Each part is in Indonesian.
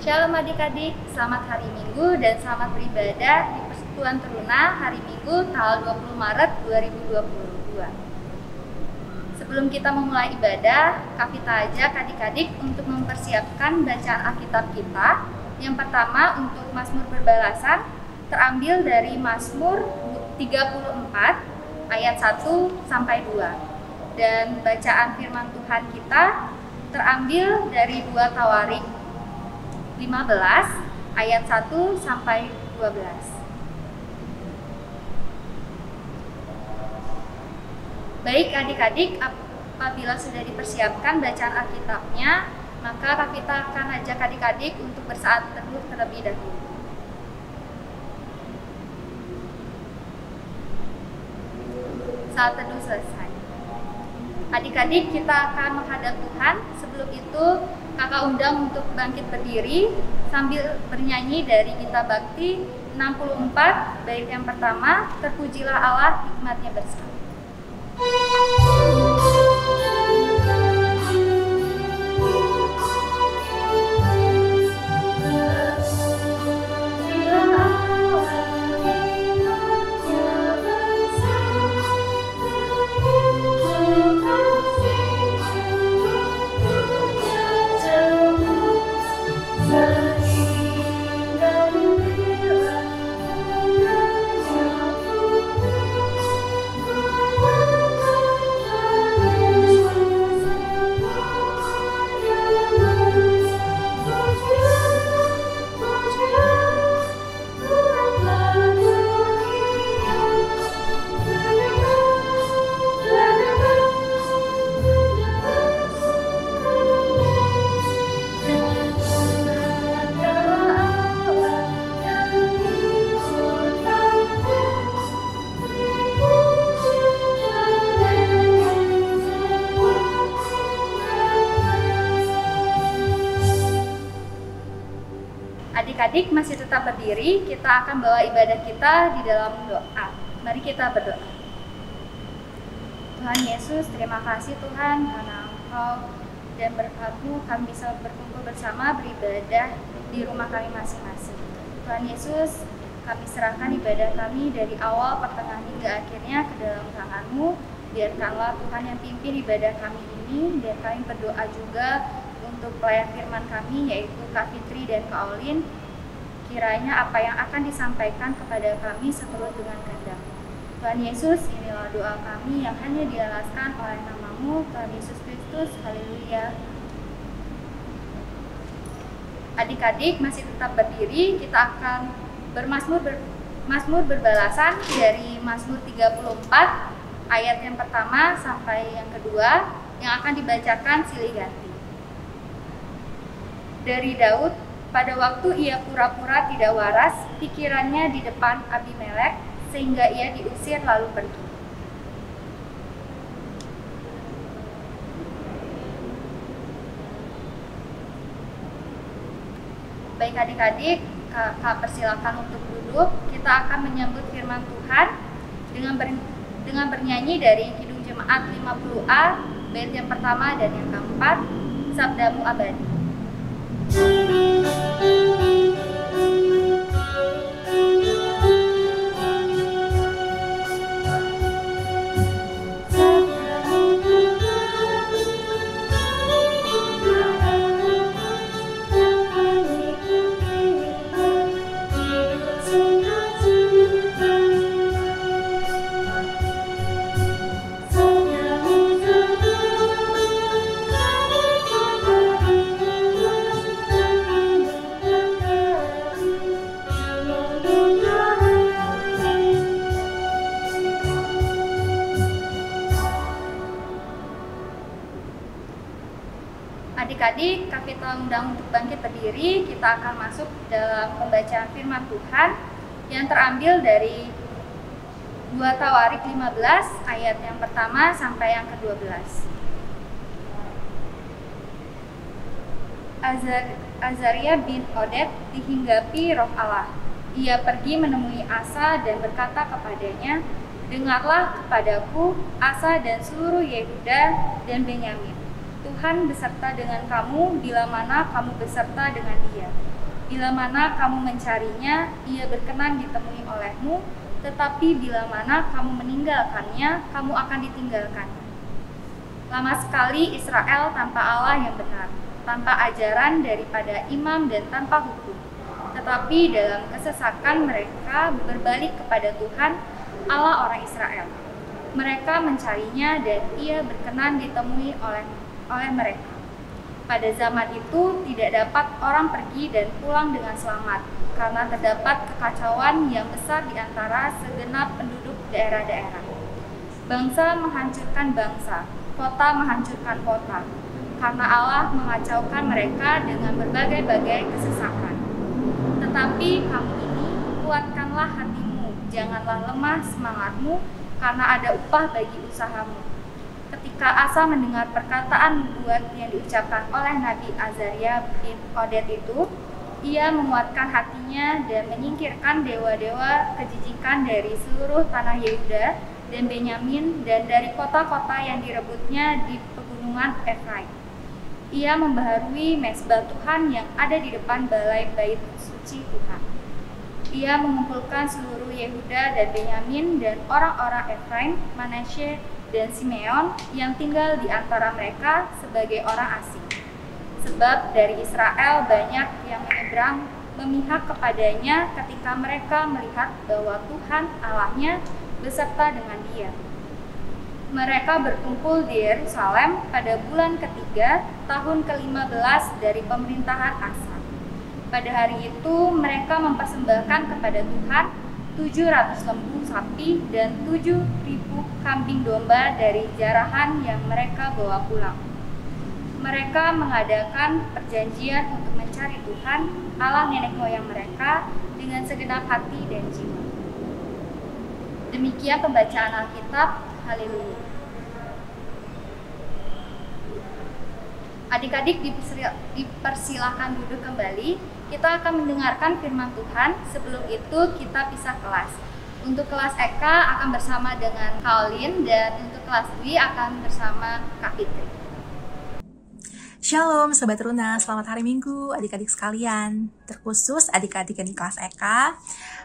Shalom adik-adik, selamat hari Minggu dan selamat beribadah di Persekutuan Teruna hari Minggu tanggal 20 Maret 2022. Sebelum kita memulai ibadah, kita ajak adik-adik untuk mempersiapkan bacaan Alkitab kita. Yang pertama untuk Mazmur Berbalasan, terambil dari Mazmur 34 ayat 1 sampai 2. Dan bacaan firman Tuhan kita terambil dari 2 Tawarik 15 ayat 1 sampai 12. Baik adik-adik, apabila sudah dipersiapkan bacaan Alkitabnya, maka kita akan ajak adik-adik untuk bersaat teduh terlebih dahulu. Saat teduh selesai. Adik-adik, kita akan menghadap Tuhan. Sebelum itu, kakak undang untuk bangkit berdiri sambil bernyanyi dari Gita Bakti 64, bait yang pertama, Terpujilah Allah, hikmatnya bersama. Adik-adik masih tetap berdiri, kita akan bawa ibadah kita di dalam doa. Mari kita berdoa. Tuhan Yesus, terima kasih Tuhan karena Engkau dan berkat-Mu kami bisa berkumpul bersama beribadah di rumah kami masing-masing. Tuhan Yesus, kami serahkan ibadah kami dari awal, pertengahan hingga akhirnya ke dalam tangan-Mu. Biarkanlah Tuhan yang pimpin ibadah kami ini, dan kami berdoa juga untuk pelayan firman kami yaitu Kak Fitri dan Kak Olin. Kiranya apa yang akan disampaikan kepada kami seturut dengan kehendak. Tuhan Yesus, inilah doa kami yang hanya dialaskan oleh nama-Mu, Tuhan Yesus Kristus. Haleluya. Adik-adik masih tetap berdiri, kita akan Mazmur berbalasan dari Mazmur 34 ayat yang pertama sampai yang kedua yang akan dibacakan silih ganti. Dari Daud, pada waktu ia pura-pura tidak waras, pikirannya di depan Abimelek, sehingga ia diusir lalu pergi. Baik adik-adik, kakak persilakan untuk duduk. Kita akan menyambut firman Tuhan dengan bernyanyi dari Kidung Jemaat 50A, bait yang pertama dan yang keempat, Sabdamu Abadi. Adik-adik, kita undang untuk bangkit berdiri. Kita akan masuk dalam pembacaan firman Tuhan yang terambil dari 2 Tawarik 15 ayat yang pertama sampai yang ke-12. Azaria bin Oded dihinggapi roh Allah. Ia pergi menemui Asa dan berkata kepadanya, "Dengarlah kepadaku, Asa dan seluruh Yehuda dan Benyamin. Tuhan beserta dengan kamu bila mana kamu beserta dengan Dia. Bila mana kamu mencarinya, ia berkenan ditemui olehmu, tetapi bila mana kamu meninggalkannya, kamu akan ditinggalkannya. Lama sekali Israel tanpa Allah yang benar, tanpa ajaran daripada imam dan tanpa hukum. Tetapi dalam kesesakan mereka berbalik kepada Tuhan, Allah orang Israel. Mereka mencarinya dan ia berkenan ditemui oleh mereka. Pada zaman itu tidak dapat orang pergi dan pulang dengan selamat, karena terdapat kekacauan yang besar di antara segenap penduduk daerah-daerah. Bangsa menghancurkan bangsa, kota menghancurkan kota, karena Allah mengacaukan mereka dengan berbagai-bagai kesesakan. Tetapi kamu ini, kuatkanlah hatimu, janganlah lemah semangatmu, karena ada upah bagi usahamu. Ketika Asa mendengar perkataan nubuat yang diucapkan oleh Nabi Azaria bin Oded itu, ia menguatkan hatinya dan menyingkirkan dewa-dewa kejijikan dari seluruh tanah Yehuda dan Benyamin dan dari kota-kota yang direbutnya di pegunungan Efraim. Ia membaharui mezbah Tuhan yang ada di depan balai bait suci Tuhan. Ia mengumpulkan seluruh Yehuda dan Benyamin dan orang-orang Efraim, Manasye dan Simeon yang tinggal di antara mereka sebagai orang asing. Sebab dari Israel banyak yang menyeberang memihak kepadanya ketika mereka melihat bahwa Tuhan Allahnya beserta dengan dia. Mereka berkumpul di Yerusalem pada bulan ketiga tahun ke-15 dari pemerintahan Asa. Pada hari itu mereka mempersembahkan kepada Tuhan 700 lembu sapi dan 7.000 kambing domba dari jarahan yang mereka bawa pulang. Mereka mengadakan perjanjian untuk mencari Tuhan, Allah nenek moyang mereka, dengan segenap hati dan jiwa. Demikian pembacaan Alkitab. Haleluya. Adik-adik dipersilahkan duduk kembali. Kita akan mendengarkan firman Tuhan. Sebelum itu kita pisah kelas. Untuk kelas EK akan bersama dengan Kaolin dan untuk kelas Dwi akan bersama Kak Fitri. Shalom Sobat Runa, selamat hari Minggu adik-adik sekalian. Terkhusus adik-adik yang di kelas EK,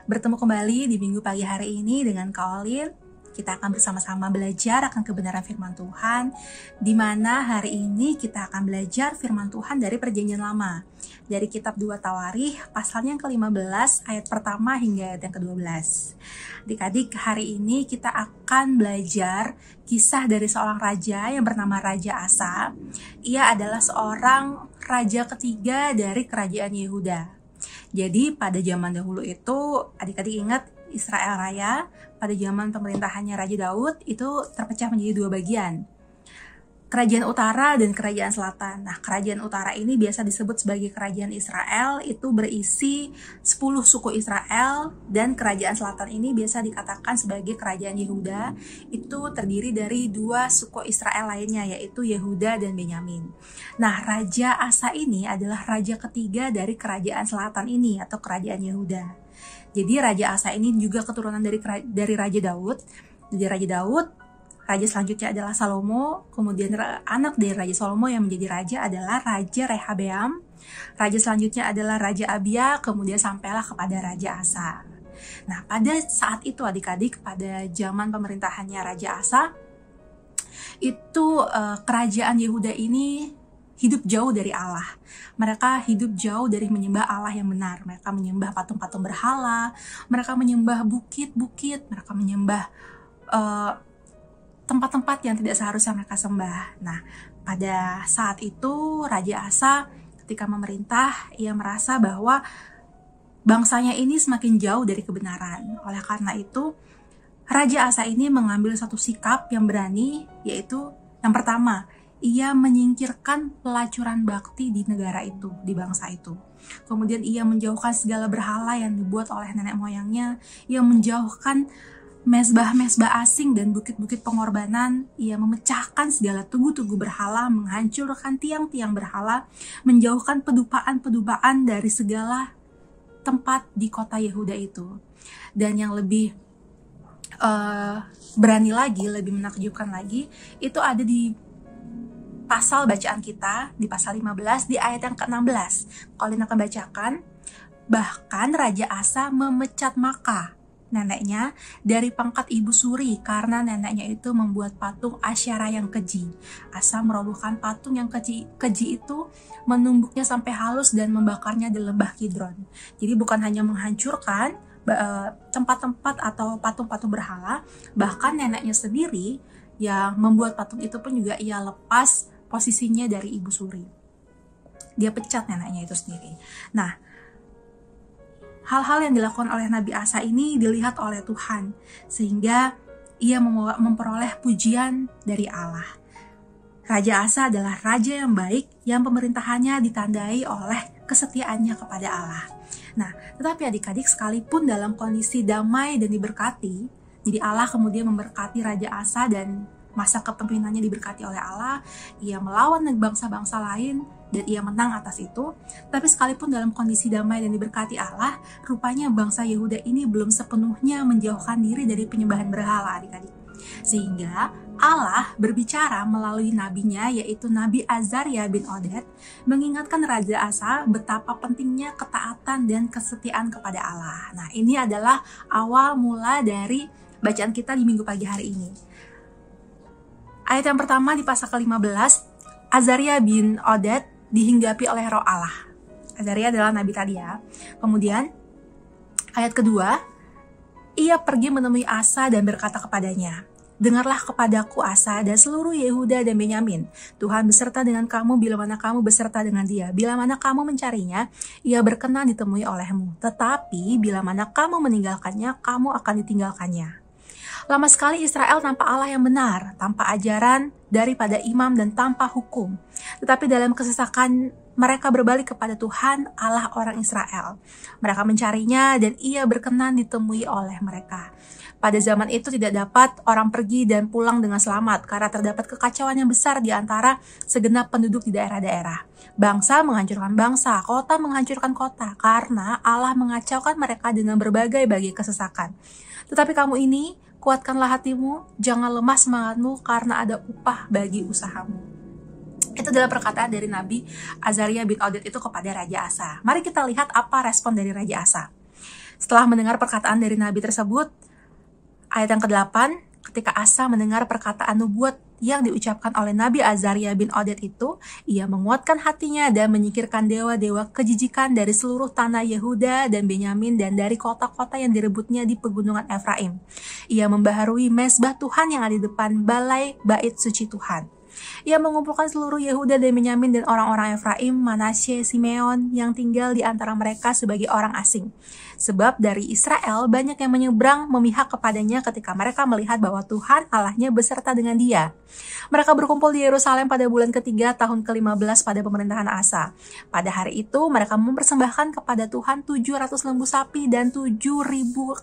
bertemu kembali di Minggu pagi hari ini dengan Kaolin. Kita akan bersama-sama belajar akan kebenaran firman Tuhan, di mana hari ini kita akan belajar firman Tuhan dari Perjanjian Lama, dari kitab 2 Tawarikh, pasalnya yang ke-15, ayat pertama hingga ayat yang ke-12. Adik-adik, hari ini kita akan belajar kisah dari seorang raja yang bernama Raja Asa. Ia adalah seorang raja ketiga dari kerajaan Yehuda. Jadi pada zaman dahulu itu, adik-adik ingat, Israel Raya pada zaman pemerintahannya Raja Daud itu terpecah menjadi 2 bagian, kerajaan utara dan kerajaan selatan. Nah, kerajaan utara ini biasa disebut sebagai kerajaan Israel, itu berisi 10 suku Israel, dan kerajaan selatan ini biasa dikatakan sebagai kerajaan Yehuda, itu terdiri dari 2 suku Israel lainnya, yaitu Yehuda dan Benyamin. Nah, Raja Asa ini adalah raja ketiga dari kerajaan selatan ini atau kerajaan Yehuda. Jadi Raja Asa ini juga keturunan dari Raja Daud. Jadi Raja Daud, raja selanjutnya adalah Salomo, kemudian anak dari Raja Salomo yang menjadi raja adalah Raja Rehabeam. Raja selanjutnya adalah Raja Abia, kemudian sampailah kepada Raja Asa. Nah, pada saat itu adik-adik, pada zaman pemerintahannya Raja Asa, itu kerajaan Yehuda ini hidup jauh dari Allah. Mereka hidup jauh dari menyembah Allah yang benar. Mereka menyembah patung-patung berhala, mereka menyembah bukit-bukit, mereka menyembah tempat-tempat yang tidak seharusnya mereka sembah. Nah, pada saat itu Raja Asa ketika memerintah, ia merasa bahwa bangsanya ini semakin jauh dari kebenaran. Oleh karena itu, Raja Asa ini mengambil satu sikap yang berani, yaitu yang pertama, ia menyingkirkan pelacuran bakti di negara itu, di bangsa itu. Kemudian ia menjauhkan segala berhala yang dibuat oleh nenek moyangnya. Ia menjauhkan mezbah-mezbah asing dan bukit-bukit pengorbanan. Ia memecahkan segala tugu-tugu berhala, menghancurkan tiang-tiang berhala, menjauhkan pedupaan-pedupaan dari segala tempat di kota Yehuda itu. Dan yang lebih berani lagi, lebih menakjubkan lagi, itu ada di pasal bacaan kita, di pasal 15, di ayat yang ke-16. Kalian akan bacakan, Bahkan Raja Asa memecat Maaka, neneknya, dari pangkat ibu suri karena neneknya itu membuat patung Asyara yang keji. Asa merobohkan patung yang keji itu, menumbuknya sampai halus dan membakarnya di lembah Kidron. Jadi bukan hanya menghancurkan tempat-tempat atau patung-patung berhala, bahkan neneknya sendiri yang membuat patung itu pun juga ia lepas posisinya dari ibu suri. Dia pecat neneknya itu sendiri. Nah, hal-hal yang dilakukan oleh Nabi Asa ini dilihat oleh Tuhan, sehingga ia memperoleh pujian dari Allah. Raja Asa adalah raja yang baik, yang pemerintahannya ditandai oleh kesetiaannya kepada Allah. Nah, tetapi adik-adik, sekalipun dalam kondisi damai dan diberkati, jadi Allah kemudian memberkati Raja Asa dan masa kepemimpinannya diberkati oleh Allah, ia melawan bangsa-bangsa lain, dan ia menang atas itu. Tapi sekalipun dalam kondisi damai dan diberkati Allah, rupanya bangsa Yehuda ini belum sepenuhnya menjauhkan diri dari penyembahan berhala, adik-adik. Sehingga Allah berbicara melalui nabinya, yaitu Nabi Azaria bin Oded, mengingatkan Raja Asa betapa pentingnya ketaatan dan kesetiaan kepada Allah. Nah, ini adalah awal mula dari bacaan kita di minggu pagi hari ini. Ayat yang pertama di pasal ke-15, Azaria bin Oded dihinggapi oleh roh Allah. Azaria adalah nabi tadi ya. Kemudian ayat kedua, ia pergi menemui Asa dan berkata kepadanya, dengarlah kepadaku Asa dan seluruh Yehuda dan Benyamin. Tuhan beserta dengan kamu bila mana kamu beserta dengan dia. Bila mana kamu mencarinya, ia berkenan ditemui olehmu. Tetapi bila mana kamu meninggalkannya, kamu akan ditinggalkannya. Lama sekali Israel tanpa Allah yang benar, tanpa ajaran daripada imam dan tanpa hukum. Tetapi dalam kesesakan mereka berbalik kepada Tuhan Allah orang Israel. Mereka mencarinya dan ia berkenan ditemui oleh mereka. Pada zaman itu tidak dapat orang pergi dan pulang dengan selamat karena terdapat kekacauan yang besar di antara segenap penduduk di daerah-daerah. Bangsa menghancurkan bangsa, kota menghancurkan kota karena Allah mengacaukan mereka dengan berbagai-bagai kesesakan. Tetapi kamu ini, kuatkanlah hatimu, jangan lemah semangatmu karena ada upah bagi usahamu. Itu adalah perkataan dari Nabi Azaria bin Oded itu kepada Raja Asa. Mari kita lihat apa respon dari Raja Asa. Setelah mendengar perkataan dari Nabi tersebut, ayat yang ke-8, ketika Asa mendengar perkataan nubuat yang diucapkan oleh Nabi Azaria bin Oded itu, ia menguatkan hatinya dan menyingkirkan dewa-dewa kejijikan dari seluruh tanah Yehuda dan Benyamin dan dari kota-kota yang direbutnya di pegunungan Efraim. Ia membaharui mezbah Tuhan yang ada di depan balai bait suci Tuhan. Ia mengumpulkan seluruh Yehuda dan Benyamin dan orang-orang Efraim, Manasye, Simeon yang tinggal di antara mereka sebagai orang asing. Sebab dari Israel banyak yang menyeberang memihak kepadanya ketika mereka melihat bahwa Tuhan Allahnya beserta dengan dia. Mereka berkumpul di Yerusalem pada bulan ketiga tahun ke-15 pada pemerintahan Asa. Pada hari itu mereka mempersembahkan kepada Tuhan 700 lembu sapi dan 7.000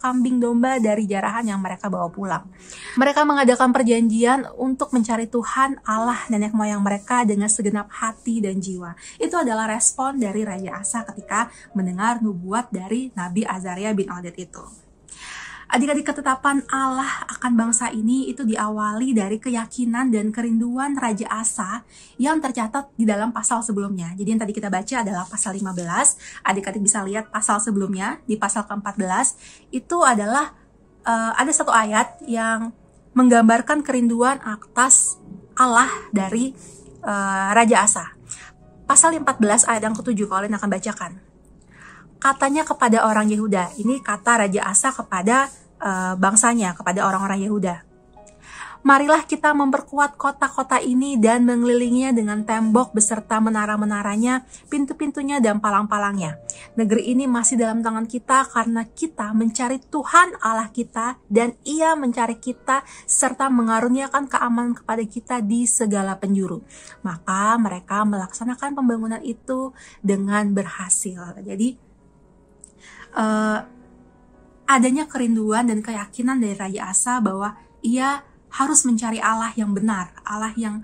kambing domba dari jarahan yang mereka bawa pulang. Mereka mengadakan perjanjian untuk mencari Tuhan Allah nenek moyang mereka dengan segenap hati dan jiwa. Itu adalah respon dari Raja Asa ketika mendengar nubuat dari Nabi Azaria bin Oded itu. Adik-adik, ketetapan Allah akan bangsa ini itu diawali dari keyakinan dan kerinduan Raja Asa yang tercatat di dalam pasal sebelumnya. Jadi yang tadi kita baca adalah pasal 15. Adik-adik bisa lihat pasal sebelumnya, di pasal ke-14 itu adalah ada satu ayat yang menggambarkan kerinduan atas Allah dari Raja Asa. Pasal 14 ayat yang ke-7 kalian akan bacakan. Katanya kepada orang Yehuda, ini kata Raja Asa kepada bangsanya, kepada orang-orang Yehuda. Marilah kita memperkuat kota-kota ini dan mengelilinginya dengan tembok beserta menara-menaranya, pintu-pintunya dan palang-palangnya. Negeri ini masih dalam tangan kita karena kita mencari Tuhan Allah kita dan Ia mencari kita serta mengaruniakan keamanan kepada kita di segala penjuru. Maka mereka melaksanakan pembangunan itu dengan berhasil. Jadi adanya kerinduan dan keyakinan dari Raja Asa bahwa ia harus mencari Allah yang benar, Allah yang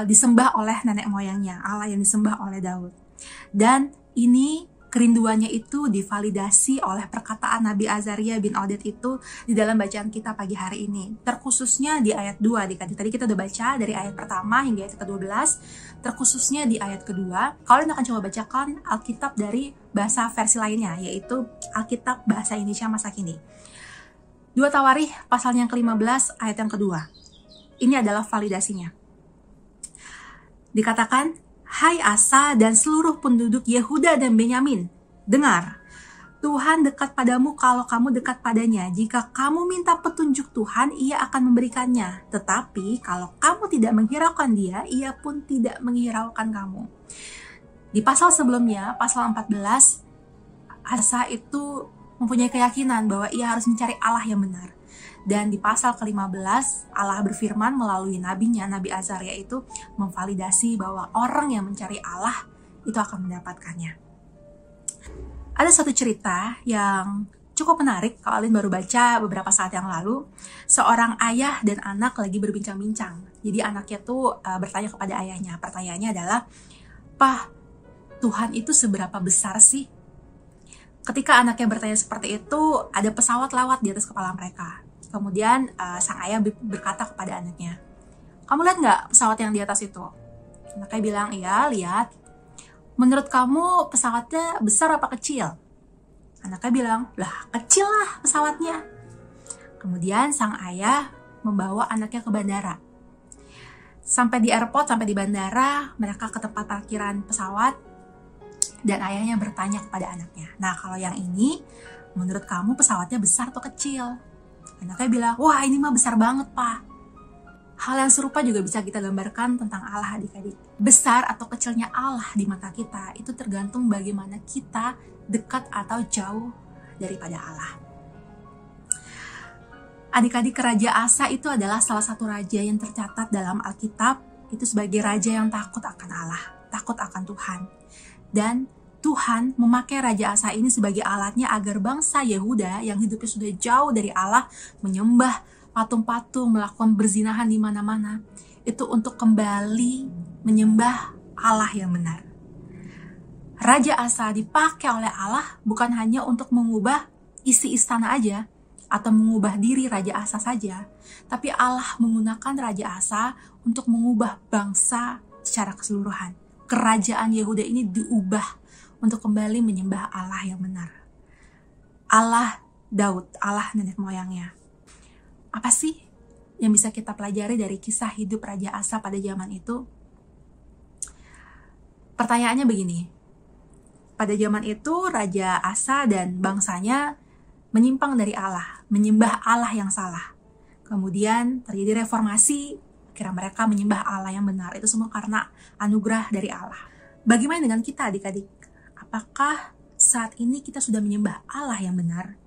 disembah oleh nenek moyangnya, Allah yang disembah oleh Daud. Dan ini kerinduannya itu divalidasi oleh perkataan perkataan Nabi Azaria bin Oded itu di dalam bacaan kita pagi hari ini. Terkhususnya di ayat 2, adik-adik. Tadi kita udah baca dari ayat pertama hingga ayat ke-12, terkhususnya di ayat kedua. Kalian akan coba bacakan Alkitab dari bahasa versi lainnya, yaitu Alkitab bahasa Indonesia masa kini. 2 Tawarikh pasal yang ke-15 ayat yang kedua. Ini adalah validasinya. Dikatakan, "Hai Asa dan seluruh penduduk Yehuda dan Benyamin, dengar, Tuhan dekat padamu kalau kamu dekat padanya. Jika kamu minta petunjuk Tuhan, ia akan memberikannya. Tetapi kalau kamu tidak menghiraukan dia, ia pun tidak menghiraukan kamu." Di pasal sebelumnya, pasal 14, Asa itu mempunyai keyakinan bahwa ia harus mencari Allah yang benar. Dan di pasal ke-15, Allah berfirman melalui nabinya, Nabi Azaria itu memvalidasi bahwa orang yang mencari Allah itu akan mendapatkannya. Ada suatu cerita yang cukup menarik kalau kalian baru baca beberapa saat yang lalu. Seorang ayah dan anak lagi berbincang-bincang. Jadi anaknya tuh bertanya kepada ayahnya. Pertanyaannya adalah, "Pak, Tuhan itu seberapa besar sih?" Ketika anaknya bertanya seperti itu, ada pesawat lewat di atas kepala mereka. Kemudian sang ayah berkata kepada anaknya, "Kamu lihat nggak pesawat yang di atas itu?" Anaknya bilang, "Iya, lihat." "Menurut kamu pesawatnya besar apa kecil?" Anaknya bilang, "Lah, kecil lah pesawatnya." Kemudian sang ayah membawa anaknya ke bandara. Sampai di airport, sampai di bandara, mereka ke tempat parkiran pesawat, dan ayahnya bertanya kepada anaknya, "Nah, kalau yang ini, menurut kamu pesawatnya besar atau kecil?" Anaknya bilang, "Wah, ini mah besar banget, Pak." Hal yang serupa juga bisa kita gambarkan tentang Allah, adik-adik. Besar atau kecilnya Allah di mata kita itu tergantung bagaimana kita dekat atau jauh daripada Allah. Adik-adik, Raja Asa itu adalah salah satu raja yang tercatat dalam Alkitab itu sebagai raja yang takut akan Allah, takut akan Tuhan. Dan Tuhan memakai Raja Asa ini sebagai alatnya agar bangsa Yehuda yang hidupnya sudah jauh dari Allah, menyembah patung-patung, melakukan berzinahan di mana-mana, itu untuk kembali menyembah Allah yang benar. Raja Asa dipakai oleh Allah bukan hanya untuk mengubah isi istana aja, atau mengubah diri Raja Asa saja, tapi Allah menggunakan Raja Asa untuk mengubah bangsa secara keseluruhan. Kerajaan Yehuda ini diubah untuk kembali menyembah Allah yang benar. Allah Daud, Allah nenek moyangnya. Apa sih yang bisa kita pelajari dari kisah hidup Raja Asa pada zaman itu? Pertanyaannya begini. Pada zaman itu Raja Asa dan bangsanya menyimpang dari Allah, menyembah Allah yang salah. Kemudian terjadi reformasi, akhirnya mereka menyembah Allah yang benar. Itu semua karena anugerah dari Allah. Bagaimana dengan kita, adik-adik? Apakah saat ini kita sudah menyembah Allah yang benar?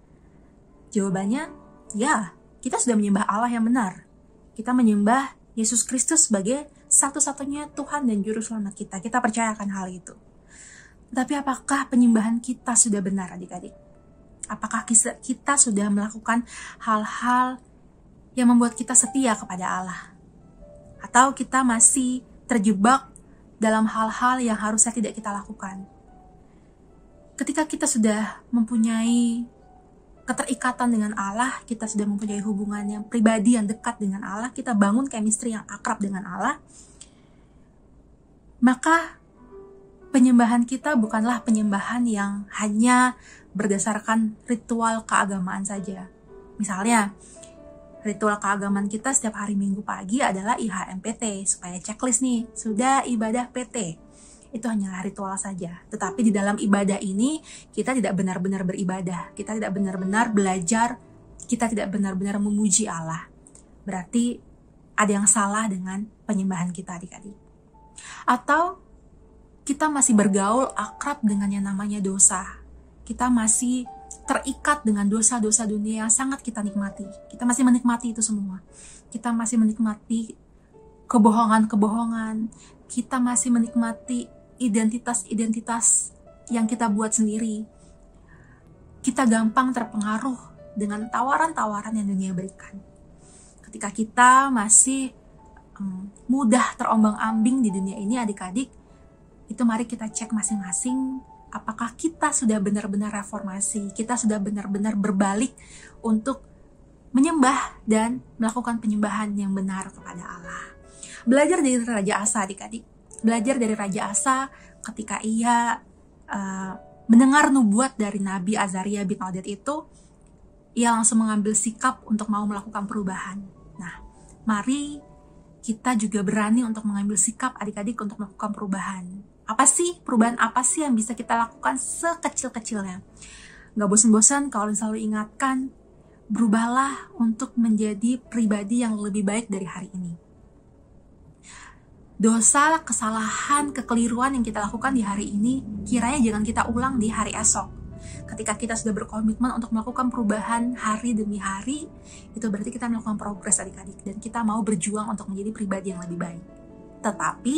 Jawabannya, ya, kita sudah menyembah Allah yang benar. Kita menyembah Yesus Kristus sebagai satu-satunya Tuhan dan Juru Selamat kita. Kita percayakan hal itu. Tapi apakah penyembahan kita sudah benar, adik-adik? Apakah kita sudah melakukan hal-hal yang membuat kita setia kepada Allah? Atau kita masih terjebak dalam hal-hal yang harusnya tidak kita lakukan? Ketika kita sudah mempunyai keterikatan dengan Allah, kita sudah mempunyai hubungan yang pribadi yang dekat dengan Allah, kita bangun chemistry yang akrab dengan Allah, maka penyembahan kita bukanlah penyembahan yang hanya berdasarkan ritual keagamaan saja. Misalnya, ritual keagamaan kita setiap hari Minggu pagi adalah IHMPT, supaya checklist nih, sudah ibadah PT. Itu hanyalah ritual saja. Tetapi di dalam ibadah ini, kita tidak benar-benar beribadah. Kita tidak benar-benar belajar. Kita tidak benar-benar memuji Allah. Berarti ada yang salah dengan penyembahan kita, adik-adik. Atau kita masih bergaul akrab dengan yang namanya dosa. Kita masih terikat dengan dosa-dosa dunia yang sangat kita nikmati. Kita masih menikmati itu semua. Kita masih menikmati kebohongan-kebohongan. Kita masih menikmati identitas-identitas yang kita buat sendiri. Kita gampang terpengaruh dengan tawaran-tawaran yang dunia berikan. Ketika kita masih mudah terombang-ambing di dunia ini, adik-adik, itu mari kita cek masing-masing Apakah kita sudah benar-benar reformasi? Kita sudah benar-benar berbalik untuk menyembah dan melakukan penyembahan yang benar kepada Allah. Belajar dari Raja Asa, adik-adik. Belajar dari Raja Asa ketika ia mendengar nubuat dari Nabi Azaria bin Oded itu, ia langsung mengambil sikap untuk mau melakukan perubahan. Nah, mari kita juga berani untuk mengambil sikap, adik-adik, untuk melakukan perubahan. Apa sih? Perubahan apa sih yang bisa kita lakukan sekecil-kecilnya? Gak bosan-bosan kalau selalu ingatkan, berubahlah untuk menjadi pribadi yang lebih baik dari hari ini. Dosa, kesalahan, kekeliruan yang kita lakukan di hari ini, kiranya jangan kita ulang di hari esok. Ketika kita sudah berkomitmen untuk melakukan perubahan hari demi hari, itu berarti kita melakukan progres, adik-adik, dan kita mau berjuang untuk menjadi pribadi yang lebih baik. Tetapi,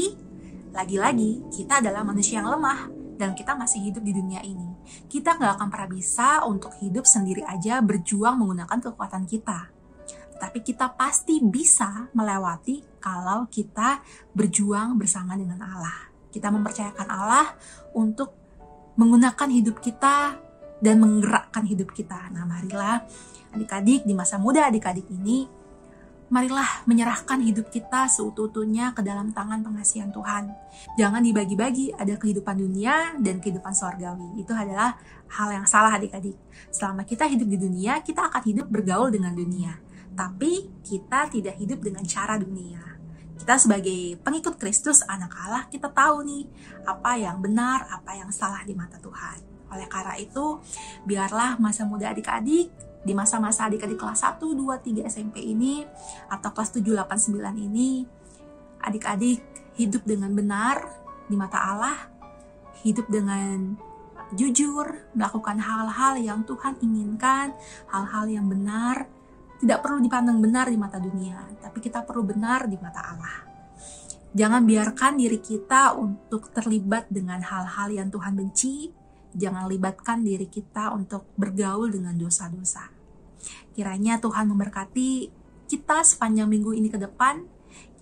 lagi-lagi, kita adalah manusia yang lemah, dan kita masih hidup di dunia ini. Kita gak akan pernah bisa untuk hidup sendiri aja berjuang menggunakan kekuatan kita. Tapi kita pasti bisa melewati kalau kita berjuang bersama dengan Allah. Kita mempercayakan Allah untuk menggunakan hidup kita dan menggerakkan hidup kita. Nah, marilah adik-adik di masa muda adik-adik ini, marilah menyerahkan hidup kita seutuh-utuhnya ke dalam tangan pengasihan Tuhan. Jangan dibagi-bagi, ada kehidupan dunia dan kehidupan sorgawi. Itu adalah hal yang salah, adik-adik. Selama kita hidup di dunia, kita akan hidup bergaul dengan dunia. Tapi kita tidak hidup dengan cara dunia. Kita sebagai pengikut Kristus, anak Allah, kita tahu nih apa yang benar, apa yang salah di mata Tuhan. Oleh karena itu, biarlah masa muda adik-adik, di masa-masa adik-adik kelas 1, 2, 3 SMP ini, atau kelas 7, 8, 9 ini, adik-adik hidup dengan benar di mata Allah, hidup dengan jujur, melakukan hal-hal yang Tuhan inginkan, hal-hal yang benar. Tidak perlu dipandang benar di mata dunia, tapi kita perlu benar di mata Allah. Jangan biarkan diri kita untuk terlibat dengan hal-hal yang Tuhan benci. Jangan libatkan diri kita untuk bergaul dengan dosa-dosa. Kiranya Tuhan memberkati kita sepanjang minggu ini ke depan.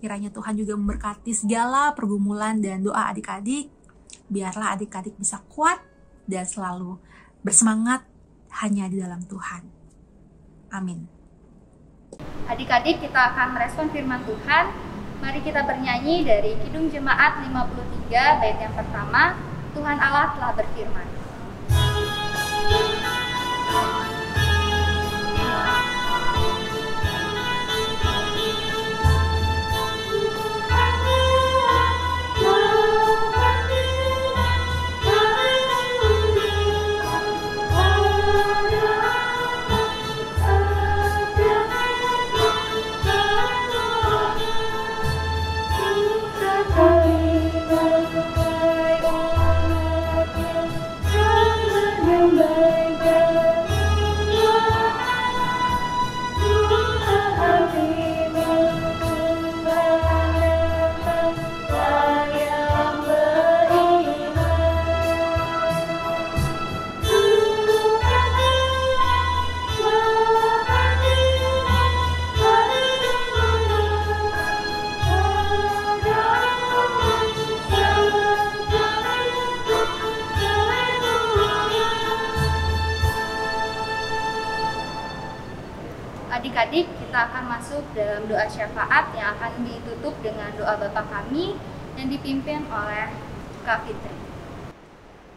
Kiranya Tuhan juga memberkati segala pergumulan dan doa adik-adik. Biarlah adik-adik bisa kuat dan selalu bersemangat hanya di dalam Tuhan. Amin. Adik-adik, kita akan merespon firman Tuhan. Mari kita bernyanyi dari Kidung Jemaat 53 bait yang pertama, Tuhan Allah telah berfirman. Adik-adik, kita akan masuk dalam doa syafaat yang akan ditutup dengan doa Bapa Kami yang dipimpin oleh Kak Fitri.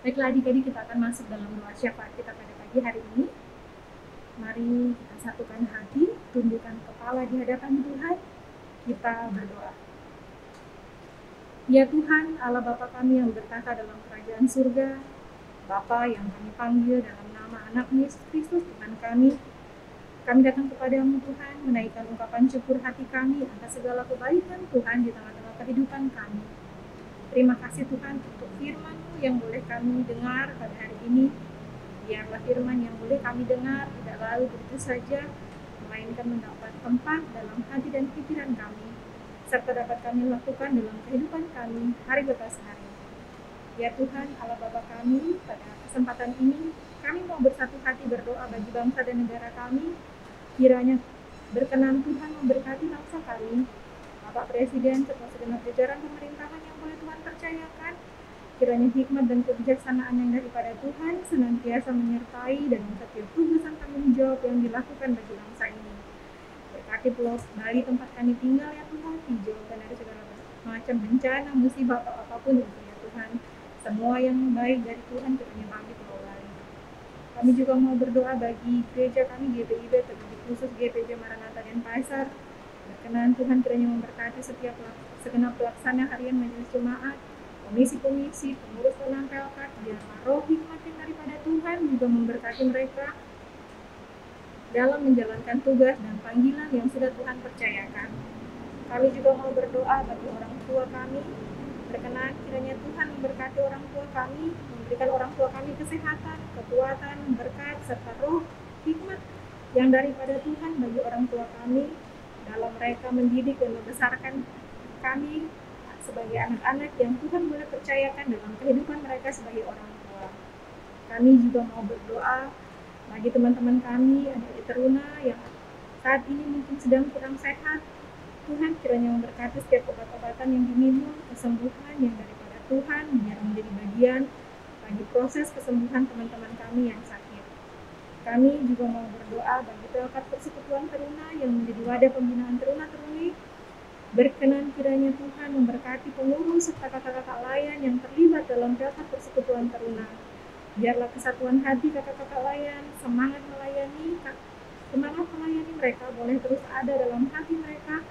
Baiklah adik-adik, kita akan masuk dalam doa syafaat kita pada pagi hari ini. Mari kita satukan hati, tundukkan kepala di hadapan Tuhan, kita berdoa. Ya Tuhan, Allah Bapa kami yang bertata dalam kerajaan surga, Bapa yang kami panggil dalam nama anak-Mu Yesus Kristus Tuhan kami datang kepadamu Tuhan, menaikkan ungkapan syukur hati kami atas segala kebaikan Tuhan di tengah-tengah kehidupan kami. Terima kasih Tuhan untuk firman-Mu yang boleh kami dengar pada hari ini. Biarlah firman yang boleh kami dengar tidak lalu begitu saja, melainkan mendapat tempat dalam hati dan pikiran kami, serta dapat kami lakukan dalam kehidupan kami hari lepas hari. Ya Tuhan, Allah Bapa kami, pada kesempatan ini kami mau bersatu hati berdoa bagi bangsa dan negara kami. Kiranya berkenan Tuhan memberkati bangsa kami, Bapak Presiden serta segenap jajaran pemerintahan yang boleh Tuhan percayakan. Kiranya hikmat dan kebijaksanaan yang daripada Tuhan senantiasa menyertai dalam setiap tugas dan tanggung jawab yang dilakukan bagi bangsa ini. Berkati Pulau Bali tempat kami tinggal ya Tuhan, dijauhkan dari segala macam bencana, musibah atau apapun itu ya Tuhan. Semua yang baik dari Tuhan kiranya bagi Pulau Bali. Kami juga mau berdoa bagi gereja kami GPIB, terlebih khusus GPIB Maranatha Denpasar. Berkenan Tuhan kiranya memberkati setiap segenap pelaksana harian majelis jemaat, komisi-komisi, pengurus penangkelkat, biarlah roh hikmat yang daripada Tuhan juga memberkati mereka dalam menjalankan tugas dan panggilan yang sudah Tuhan percayakan. Kami juga mau berdoa bagi orang tua kami. Berkenan kiranya Tuhan memberkati orang tua kami, memberikan orang tua kami kesehatan, kekuatan, berkat, serta roh hikmat yang daripada Tuhan bagi orang tua kami dalam mereka mendidik dan membesarkan kami sebagai anak-anak yang Tuhan boleh percayakan dalam kehidupan mereka sebagai orang tua. Kami juga mau berdoa bagi teman-teman kami, adik-adik teruna yang saat ini mungkin sedang kurang sehat. Tuhan kiranya memberkati setiap obat-obatan yang diminum, kesembuhan yang daripada Tuhan, biar menjadi bagian bagi proses kesembuhan teman-teman kami yang sakit. Kami juga mau berdoa bagi Pelkat Persekutuan Teruna yang menjadi wadah pembinaan teruna-teruni. Berkenan kiranya Tuhan memberkati pengurus serta kakak-kakak layan yang terlibat dalam Pelkat Persekutuan Teruna. Biarlah kesatuan hati kakak-kakak layan, semangat melayani mereka boleh terus ada dalam hati mereka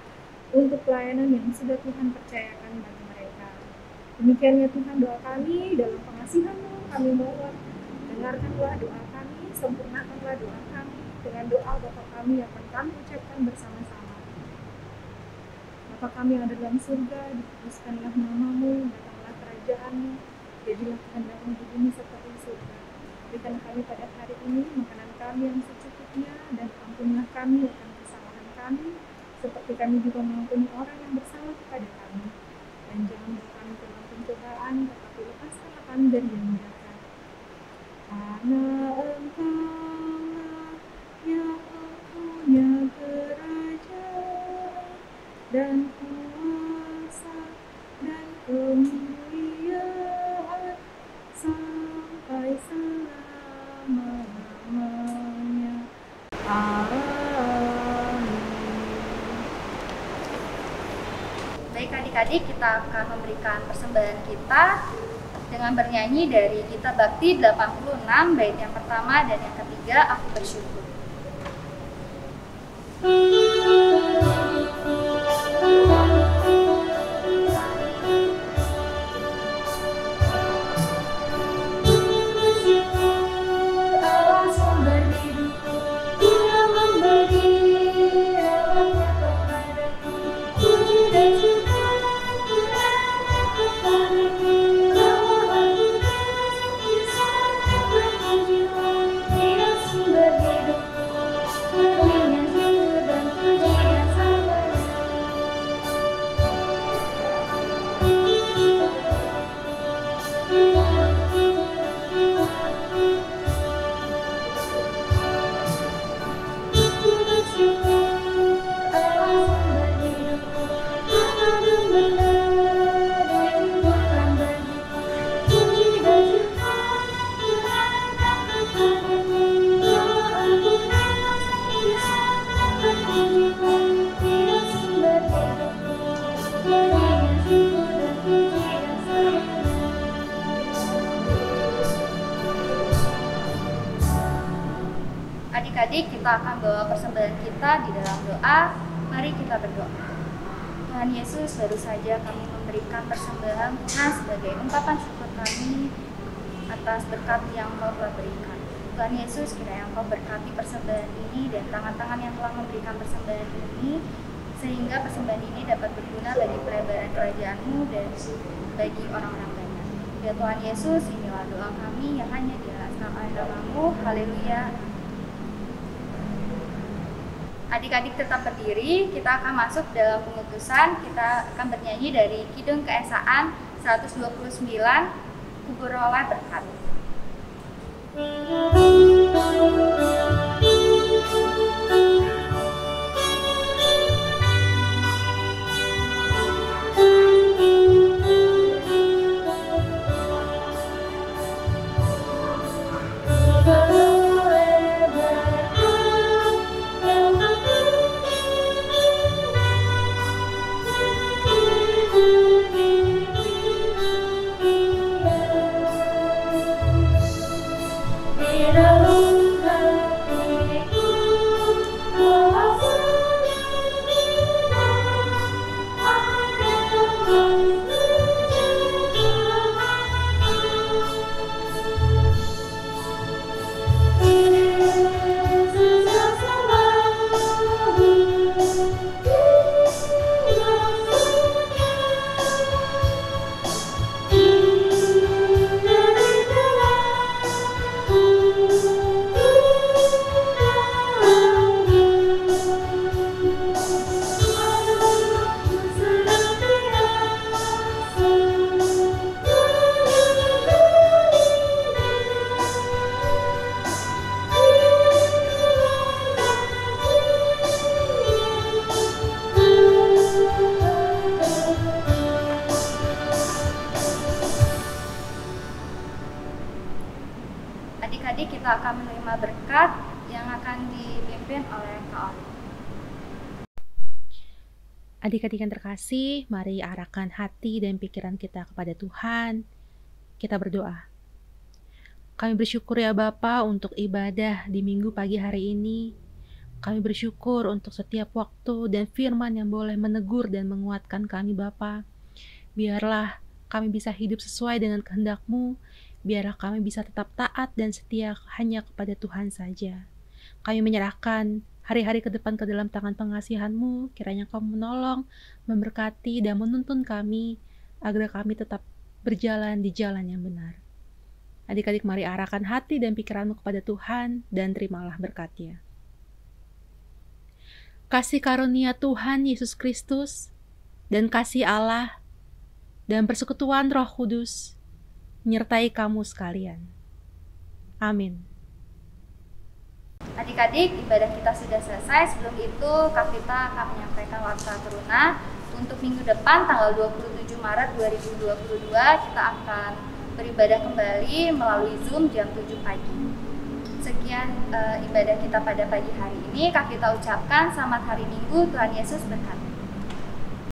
untuk pelayanan yang sudah Tuhan percayakan bagi mereka. Demikiannya Tuhan doa kami, dalam pengasihan-Mu kami mohon, dengarkanlah doa kami, sempurnakanlah doa kami dengan doa Bapa kami yang akan kami ucapkan bersama-sama. Bapa kami yang ada dalam surga, dikuduskanlah nama-Mu, datanglah kerajaan-Mu, jadilah kehendak-Mu di bumi seperti di surga. Berikan kami pada hari ini makanan kami yang secukupnya, dan ampunilah kami akan kesalahan kami, seperti kami juga mengampuni orang yang bersalah kepada kami. Dan jangan bawa kami ke dalam pencobaan, tetapi lepaskanlah kami dari yang jahat. Karena Engkau-lah yang punya kerajaan dan kuasa dan kemuliaan sampai selama-lamanya. Baik adik-adik, kita akan memberikan persembahan kita dengan bernyanyi dari Kitab Bakti 86, bait yang pertama dan yang ketiga, Aku Bersyukur. Adik-adik, kita akan bawa persembahan kita di dalam doa. Mari kita berdoa. Tuhan Yesus, baru saja kami memberikan persembahan Tuhan sebagai ungkapan syukur kami atas berkat yang Engkau telah berikan. Tuhan Yesus, kiranya Engkau berkati persembahan ini dan tangan-tangan yang telah memberikan persembahan ini, sehingga persembahan ini dapat berguna bagi pelebaran kerajaan-Mu dan bagi orang-orang banyak. Ya Tuhan Yesus, inilah doa kami yang hanya di atas nama-Mu. Haleluya. Adik-adik tetap berdiri, kita akan masuk dalam pengutusan. Kita akan bernyanyi dari Kidung Keesaan 129, Ku Beroleh Berkat. menerima berkat yang akan dipimpin oleh Kak Oli. Adik-adik yang terkasih, mari arahkan hati dan pikiran kita kepada Tuhan. Kita berdoa. Kami bersyukur ya Bapa untuk ibadah di minggu pagi hari ini. Kami bersyukur untuk setiap waktu dan firman yang boleh menegur dan menguatkan kami Bapa. Biarlah kami bisa hidup sesuai dengan kehendak-Mu. Biarlah kami bisa tetap taat dan setia hanya kepada Tuhan saja. Kami menyerahkan hari-hari ke depan ke dalam tangan pengasihan-Mu. Kiranya Kau menolong, memberkati, dan menuntun kami agar kami tetap berjalan di jalan yang benar. Adik-adik mari arahkan hati dan pikiranmu kepada Tuhan dan terimalah berkat-Nya. Kasih karunia Tuhan Yesus Kristus dan kasih Allah dan persekutuan Roh Kudus menyertai kamu sekalian. Amin. Adik-adik, ibadah kita sudah selesai. Sebelum itu, Kak Vita akan menyampaikan warta teruna. Untuk minggu depan, tanggal 27 Maret 2022, kita akan beribadah kembali melalui Zoom jam 7 pagi. Sekian ibadah kita pada pagi hari ini. Kak Vita ucapkan selamat hari Minggu, Tuhan Yesus berkati.